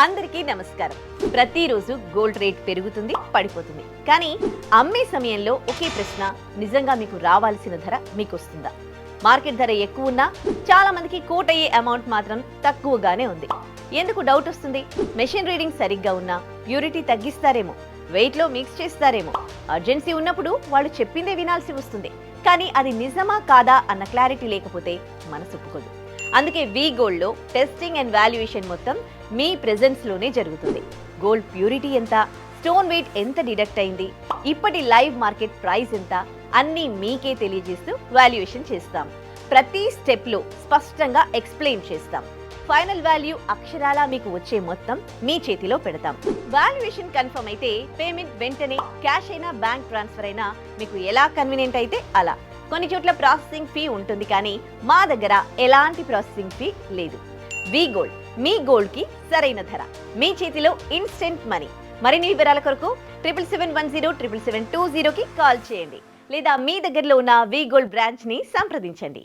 అందరికీ నమస్కారం. ప్రతిరోజు గోల్డ్ రేట్ పెరుగుతుంది, పడిపోతుంది. కానీ అమ్మే సమయంలో ఒకే ప్రశ్న, నిజంగా మీకు రావాల్సిన ధర మీకు వస్తుందా? మార్కెట్ ధర ఎక్కువ ఉన్నా చాలా మందికి కోట్ అయ్యే అమౌంట్ మాత్రం తక్కువగానే ఉంది. ఎందుకు డౌట్ వస్తుంది? మెషిన్ రీడింగ్ సరిగ్గా ఉన్నా ప్యూరిటీ తగ్గిస్తారేమో, వెయిట్ లో మిక్స్ చేస్తారేమో, అర్జెన్సీ ఉన్నప్పుడు వాళ్ళు చెప్పిందే వినాల్సి వస్తుంది. కానీ అది నిజమా కాదా అన్న క్లారిటీ లేకపోతే మనసు ఒప్పుకోదు. అందుకే వి గోల్డ్ లో టెస్టింగ్ అండ్ వాల్యుయేషన్ మొత్తం మీ ప్రెజెన్స్ లోనే జరుగుతుంది. గోల్డ్ ప్యూరిటీ ఎంత, స్టోన్ వెయిట్ ఎంత డిడక్ట్ అయింది, ఇప్పటి లైవ్ మార్కెట్ ప్రైస్ ఎంత, అన్నీ మీకే తెలియజేస్తూ వాల్యుయేషన్ చేస్తాం. ప్రతి స్టెప్ లో స్పష్టంగా ఎక్స్ప్లెయిన్ చేస్తాం. ఫైనల్ వాల్యూ అక్షరాల మీకు వచ్చే మొత్తం మీ చేతిలో పెడతాం. వాల్యుయేషన్ కన్ఫర్మ్ అయితే పేమెంట్ వెంటనే క్యాష్ అయినా బ్యాంక్ ట్రాన్స్ఫర్ అయినా మీకు ఎలా కన్వీనియంట్ అయితే అలా. కొన్ని చోట్ల ప్రాసెసింగ్ ఫీ ఉంటుంది, కానీ మా దగ్గర ఎలాంటి ప్రాసెసింగ్ ఫీ లేదు. వి గోల్డ్, మీ గోల్డ్ కి సరైన ధర, మీ చేతిలో ఇన్స్టెంట్ మనీ. మరిన్ని వివరాల కొరకు 7771077720కి కాల్ చేయండి, లేదా మీ దగ్గరలో ఉన్న వి గోల్డ్ బ్రాంచ్ ని సంప్రదించండి.